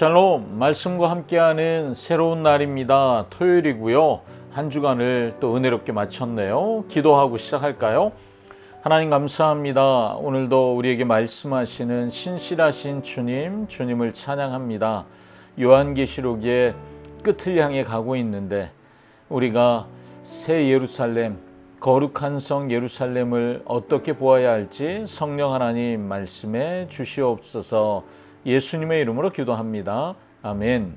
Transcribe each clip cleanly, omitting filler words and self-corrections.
샬롬, 말씀과 함께하는 새로운 날입니다. 토요일이고요. 한 주간을 또 은혜롭게 마쳤네요. 기도하고 시작할까요? 하나님 감사합니다. 오늘도 우리에게 말씀하시는 신실하신 주님을 찬양합니다. 요한계시록의 끝을 향해 가고 있는데 우리가 새 예루살렘, 거룩한 성 예루살렘을 어떻게 보아야 할지 성령 하나님 말씀해 주시옵소서. 예수님의 이름으로 기도합니다. 아멘.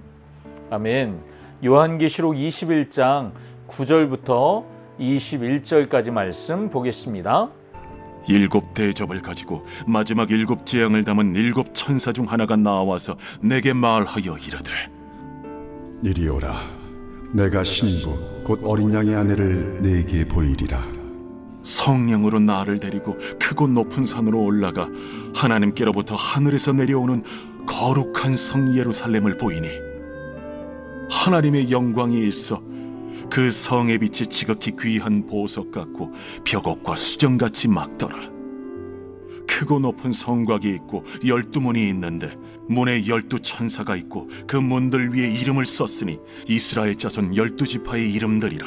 아멘. 요한계시록 21장 9절부터 21절까지 말씀 보겠습니다. 일곱 대접을 가지고 마지막 일곱 재앙을 담은 일곱 천사 중 하나가 나와서 내게 말하여 이르되, 이리 오라. 내가 신부 곧 어린 양의 아내를 네게 보이리라. 성령으로 나를 데리고 크고 높은 산으로 올라가 하나님께로부터 하늘에서 내려오는 거룩한 성 예루살렘을 보이니 하나님의 영광이 있어 그 성의 빛이 지극히 귀한 보석 같고 벽옥과 수정같이 막더라. 크고 높은 성곽이 있고 12문이 있는데 문에 12천사가 있고 그 문들 위에 이름을 썼으니 이스라엘 자손 12지파의 이름들이라.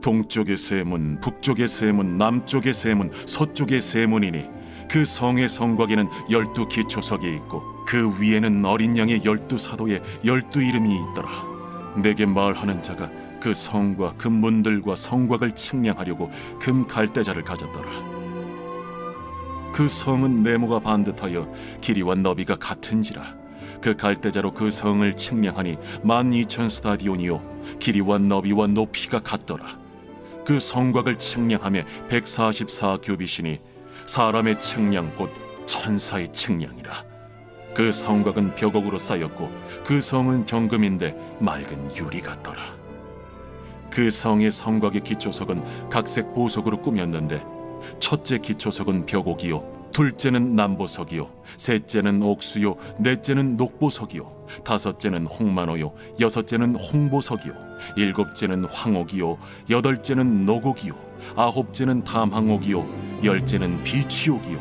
동쪽의 세 문, 북쪽의 세 문, 남쪽의 세 문, 서쪽의 세 문이니 그 성의 성곽에는 12기초석이 있고 그 위에는 어린 양의 12사도의 12이름이 있더라. 내게 말하는 자가 그 성과 그 문들과 성곽을 측량하려고 금 갈대자를 가졌더라. 그 성은 네모가 반듯하여 길이와 너비가 같은지라. 그 갈대자로 그 성을 측량하니 12,000스타디온이요 길이와 너비와 높이가 같더라. 그 성곽을 측량하며 144규빗이니 사람의 측량 곧 천사의 측량이라. 그 성곽은 벽옥으로 쌓였고 그 성은 정금인데 맑은 유리 같더라. 그 성의 성곽의 기초석은 각색 보석으로 꾸몄는데 첫째 기초석은 벽옥이요 둘째는 남보석이요 셋째는 옥수요 넷째는 녹보석이요 다섯째는 홍만호요 여섯째는 홍보석이요 일곱째는 황옥이요 여덟째는 노곡이요 아홉째는 담항옥이요 열째는 비취옥이요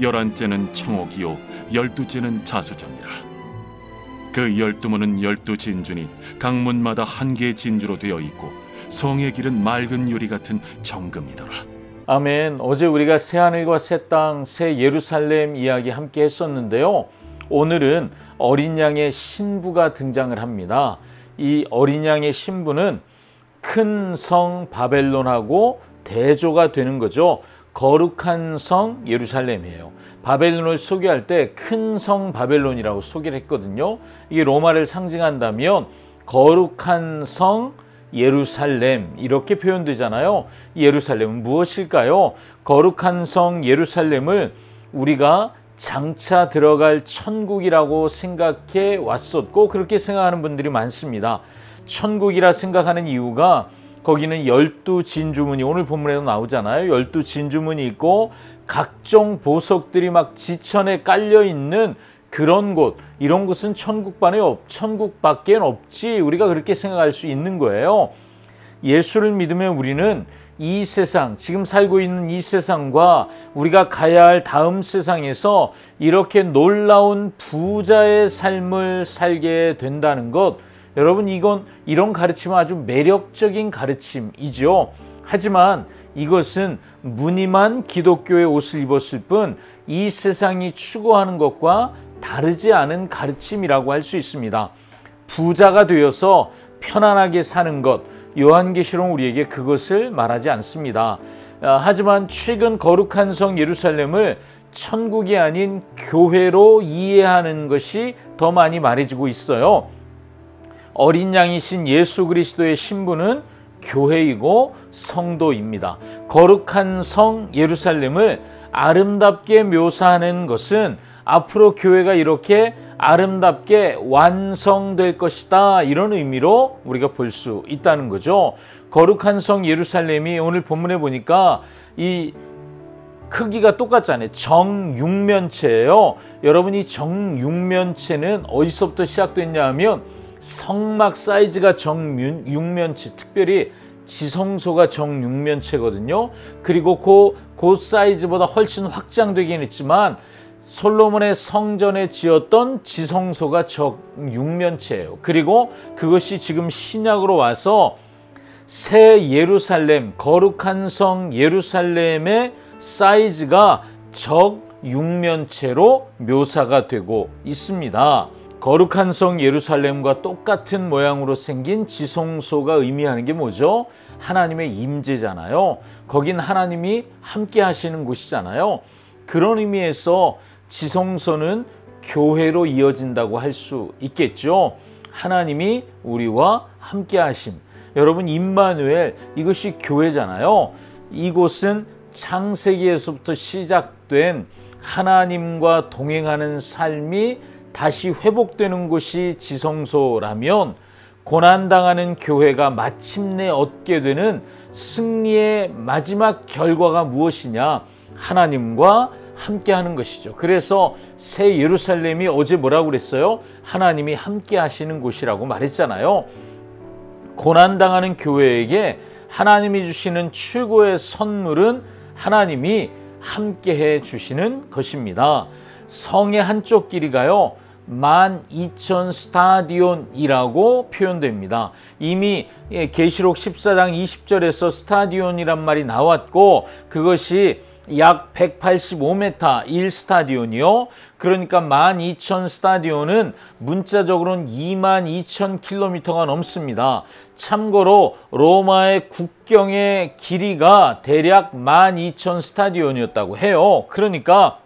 열한째는 청옥이요 열두째는 자수정이라. 그 12문은 12진주니 각 문마다 한 개의 진주로 되어 있고 성의 길은 맑은 유리 같은 정금이더라. 아멘. 어제 우리가 새하늘과 새 땅, 새 예루살렘 이야기 함께 했었는데요. 오늘은 어린 양의 신부가 등장을 합니다. 이 어린 양의 신부는 큰 성 바벨론하고 대조가 되는 거죠. 거룩한 성 예루살렘이에요. 바벨론을 소개할 때 큰 성 바벨론이라고 소개를 했거든요. 이게 로마를 상징한다면 거룩한 성 예루살렘 이렇게 표현되잖아요. 예루살렘은 무엇일까요? 거룩한 성 예루살렘을 우리가 장차 들어갈 천국이라고 생각해 왔었고 그렇게 생각하는 분들이 많습니다. 천국이라 생각하는 이유가 거기는 12진주문이 오늘 본문에도 나오잖아요. 12진주문이 있고 각종 보석들이 막 지천에 깔려 있는 그런 곳, 이런 곳은 천국밖에 없지 우리가 그렇게 생각할 수 있는 거예요. 예수를 믿으면 우리는 이 세상, 지금 살고 있는 이 세상과 우리가 가야 할 다음 세상에서 이렇게 놀라운 부자의 삶을 살게 된다는 것, 여러분 이런 가르침은 아주 매력적인 가르침이죠. 하지만 이것은 무늬만 기독교의 옷을 입었을 뿐 이 세상이 추구하는 것과 다르지 않은 가르침이라고 할 수 있습니다. 부자가 되어서 편안하게 사는 것, 요한계시록 우리에게 그것을 말하지 않습니다. 하지만 최근 거룩한 성 예루살렘을 천국이 아닌 교회로 이해하는 것이 더 많이 말해지고 있어요. 어린 양이신 예수 그리스도의 신부는 교회이고 성도입니다. 거룩한 성 예루살렘을 아름답게 묘사하는 것은 앞으로 교회가 이렇게 아름답게 완성될 것이다, 이런 의미로 우리가 볼 수 있다는 거죠. 거룩한 성 예루살렘이 오늘 본문에 보니까 이 크기가 똑같잖아요. 정육면체예요. 여러분, 이 정육면체는 어디서부터 시작됐냐 하면 성막 사이즈가 정육면체, 특별히 지성소가 정육면체거든요. 그리고 그 사이즈보다 훨씬 확장되긴 했지만 솔로몬의 성전에 지었던 지성소가 적6면체예요. 그리고 그것이 지금 신약으로 와서 새 예루살렘, 거룩한 성 예루살렘의 사이즈가 적6면체로 묘사가 되고 있습니다. 거룩한 성 예루살렘과 똑같은 모양으로 생긴 지성소가 의미하는 게 뭐죠? 하나님의 임재잖아요. 거긴 하나님이 함께 하시는 곳이잖아요. 그런 의미에서 지성소는 교회로 이어진다고 할 수 있겠죠. 하나님이 우리와 함께 하심. 여러분, 임마누엘, 이것이 교회잖아요. 이곳은 창세기에서부터 시작된 하나님과 동행하는 삶이 다시 회복되는 곳이 지성소라면, 고난당하는 교회가 마침내 얻게 되는 승리의 마지막 결과가 무엇이냐? 하나님과 함께하는 것이죠. 그래서 새 예루살렘이 어제 뭐라고 그랬어요? 하나님이 함께 하시는 곳이라고 말했잖아요. 고난당하는 교회에게 하나님이 주시는 최고의 선물은 하나님이 함께해 주시는 것입니다. 성의 한쪽 길이가요 12,000 스타디온이라고 표현됩니다. 이미 계시록 14장 20절에서 스타디온이란 말이 나왔고, 그것이 약 185m 1스타디온이요. 그러니까 12,000 스타디온은 문자적으로는 22,000km가 넘습니다. 참고로 로마의 국경의 길이가 대략 12,000 스타디온이었다고 해요. 그러니까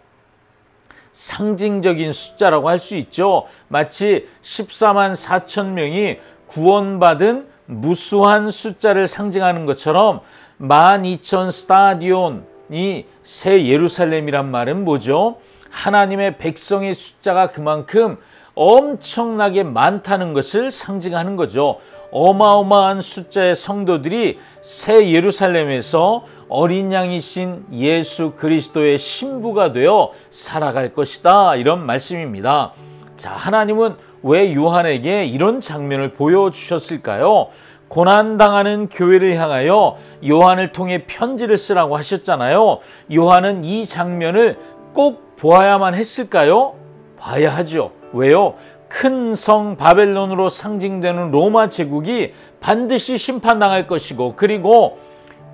상징적인 숫자라고 할 수 있죠. 마치 14만 4천 명이 구원받은 무수한 숫자를 상징하는 것처럼 12,000 스타디온이 새 예루살렘이란 말은 뭐죠? 하나님의 백성의 숫자가 그만큼 엄청나게 많다는 것을 상징하는 거죠. 어마어마한 숫자의 성도들이 새 예루살렘에서 어린 양이신 예수 그리스도의 신부가 되어 살아갈 것이다, 이런 말씀입니다. 자, 하나님은 왜 요한에게 이런 장면을 보여주셨을까요? 고난당하는 교회를 향하여 요한을 통해 편지를 쓰라고 하셨잖아요. 요한은 이 장면을 꼭 보아야만 했을까요? 봐야 하죠. 왜요? 큰 성 바벨론으로 상징되는 로마 제국이 반드시 심판당할 것이고, 그리고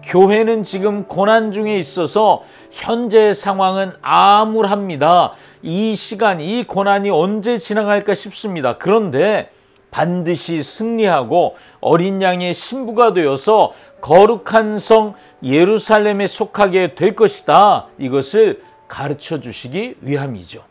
교회는 지금 고난 중에 있어서 현재의 상황은 암울합니다. 이 시간, 이 고난이 언제 지나갈까 싶습니다. 그런데 반드시 승리하고 어린 양의 신부가 되어서 거룩한 성 예루살렘에 속하게 될 것이다. 이것을 가르쳐 주시기 위함이죠.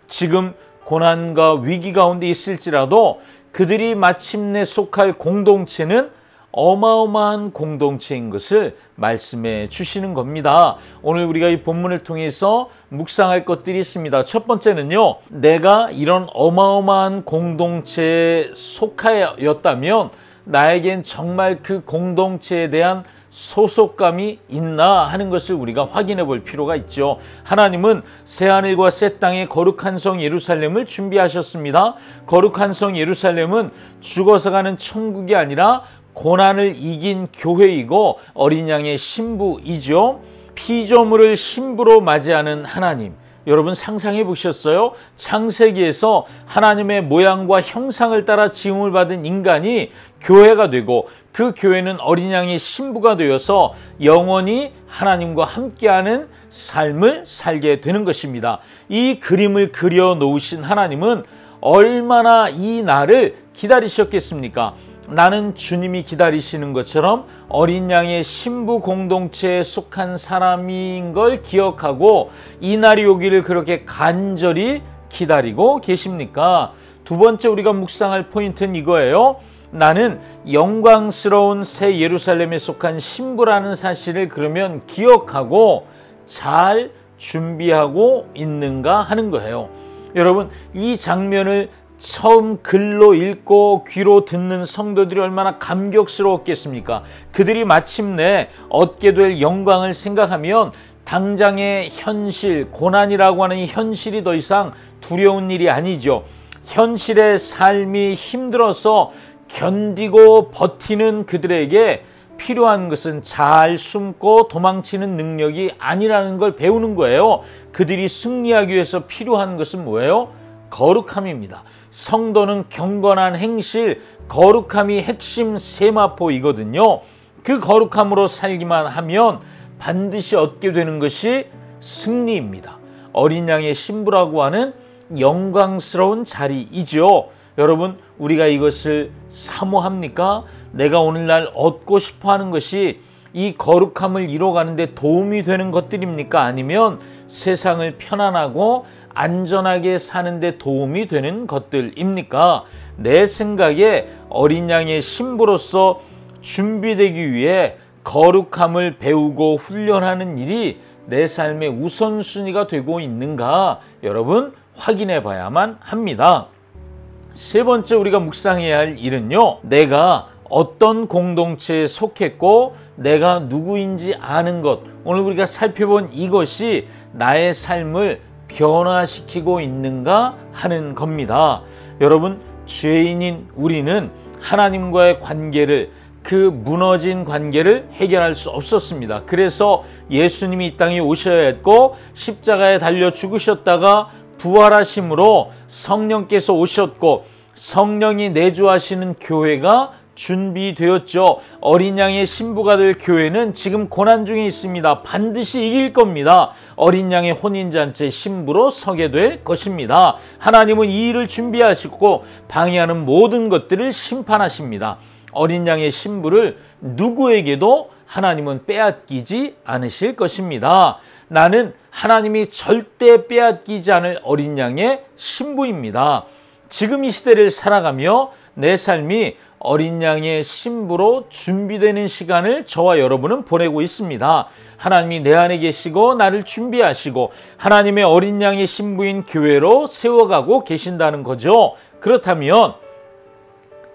지금 고난과 위기 가운데 있을지라도 그들이 마침내 속할 공동체는 어마어마한 공동체인 것을 말씀해 주시는 겁니다. 오늘 우리가 이 본문을 통해서 묵상할 것들이 있습니다. 첫 번째는요, 내가 이런 어마어마한 공동체에 속하였다면 나에겐 정말 그 공동체에 대한 소속감이 있나 하는 것을 우리가 확인해 볼 필요가 있죠. 하나님은 새하늘과 새 땅의 거룩한 성 예루살렘을 준비하셨습니다. 거룩한 성 예루살렘은 죽어서 가는 천국이 아니라 고난을 이긴 교회이고 어린 양의 신부이죠. 피조물을 신부로 맞이하는 하나님, 여러분 상상해 보셨어요? 창세기에서 하나님의 모양과 형상을 따라 지음을 받은 인간이 교회가 되고, 그 교회는 어린 양의 신부가 되어서 영원히 하나님과 함께하는 삶을 살게 되는 것입니다. 이 그림을 그려 놓으신 하나님은 얼마나 이 날을 기다리셨겠습니까? 나는 주님이 기다리시는 것처럼 어린 양의 신부 공동체에 속한 사람인 걸 기억하고 이 날이 오기를 그렇게 간절히 기다리고 계십니까? 두 번째 우리가 묵상할 포인트는 이거예요. 나는 영광스러운 새 예루살렘에 속한 신부라는 사실을 그러면 기억하고 잘 준비하고 있는가 하는 거예요. 여러분, 이 장면을 처음 글로 읽고 귀로 듣는 성도들이 얼마나 감격스러웠겠습니까? 그들이 마침내 얻게 될 영광을 생각하면 당장의 현실, 고난이라고 하는 이 현실이 더 이상 두려운 일이 아니죠. 현실의 삶이 힘들어서 견디고 버티는 그들에게 필요한 것은 잘 숨고 도망치는 능력이 아니라는 걸 배우는 거예요. 그들이 승리하기 위해서 필요한 것은 뭐예요? 거룩함입니다. 성도는 경건한 행실, 거룩함이 핵심 세마포이거든요. 그 거룩함으로 살기만 하면 반드시 얻게 되는 것이 승리입니다. 어린 양의 신부라고 하는 영광스러운 자리이죠. 여러분, 우리가 이것을 사모합니까? 내가 오늘날 얻고 싶어 하는 것이 이 거룩함을 이뤄가는 데 도움이 되는 것들입니까? 아니면 세상을 편안하고 안전하게 사는 데 도움이 되는 것들입니까? 내 생각에 어린 양의 신부로서 준비되기 위해 거룩함을 배우고 훈련하는 일이 내 삶의 우선순위가 되고 있는가? 여러분, 확인해 봐야만 합니다. 세 번째 우리가 묵상해야 할 일은요, 내가 어떤 공동체에 속했고 내가 누구인지 아는 것. 오늘 우리가 살펴본 이것이 나의 삶을 변화시키고 있는가 하는 겁니다. 여러분, 죄인인 우리는 하나님과의 관계를, 그 무너진 관계를 해결할 수 없었습니다. 그래서 예수님이 이 땅에 오셔야 했고 십자가에 달려 죽으셨다가 부활하심으로 성령께서 오셨고 성령이 내주하시는 교회가 준비되었죠. 어린 양의 신부가 될 교회는 지금 고난 중에 있습니다. 반드시 이길 겁니다. 어린 양의 혼인잔치의 신부로 서게 될 것입니다. 하나님은 이 일을 준비하시고 방해하는 모든 것들을 심판하십니다. 어린 양의 신부를 누구에게도 하나님은 빼앗기지 않으실 것입니다. 나는 하나님이 절대 빼앗기지 않을 어린 양의 신부입니다. 지금 이 시대를 살아가며 내 삶이 어린 양의 신부로 준비되는 시간을 저와 여러분은 보내고 있습니다. 하나님이 내 안에 계시고 나를 준비하시고 하나님의 어린 양의 신부인 교회로 세워가고 계신다는 거죠. 그렇다면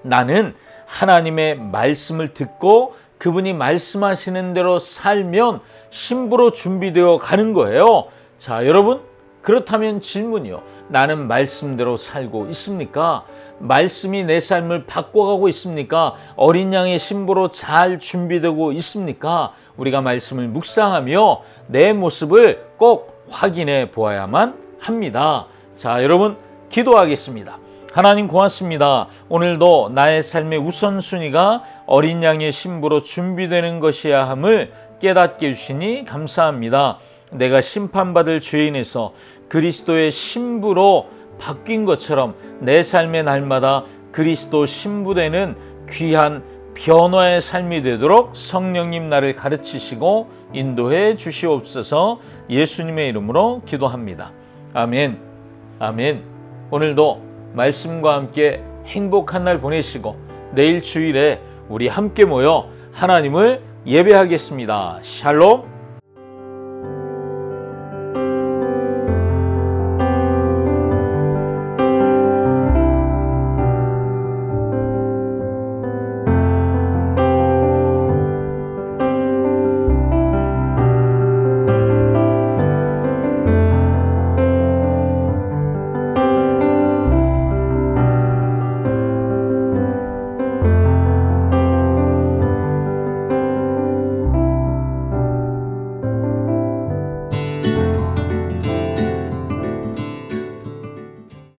나는 하나님의 말씀을 듣고 그분이 말씀하시는 대로 살면 신부로 준비되어 가는 거예요. 자, 여러분, 그렇다면 질문이요. 나는 말씀대로 살고 있습니까? 말씀이 내 삶을 바꿔가고 있습니까? 어린 양의 신부로 잘 준비되고 있습니까? 우리가 말씀을 묵상하며 내 모습을 꼭 확인해 보아야만 합니다. 자, 여러분, 기도하겠습니다. 하나님 고맙습니다. 오늘도 나의 삶의 우선순위가 어린 양의 신부로 준비되는 것이야 함을 깨닫게 해주시니 감사합니다. 내가 심판받을 죄인에서 그리스도의 신부로 바뀐 것처럼 내 삶의 날마다 그리스도 신부되는 귀한 변화의 삶이 되도록 성령님 나를 가르치시고 인도해 주시옵소서. 예수님의 이름으로 기도합니다. 아멘. 아멘. 오늘도 말씀과 함께 행복한 날 보내시고 내일 주일에 우리 함께 모여 하나님을 예배하겠습니다. 샬롬.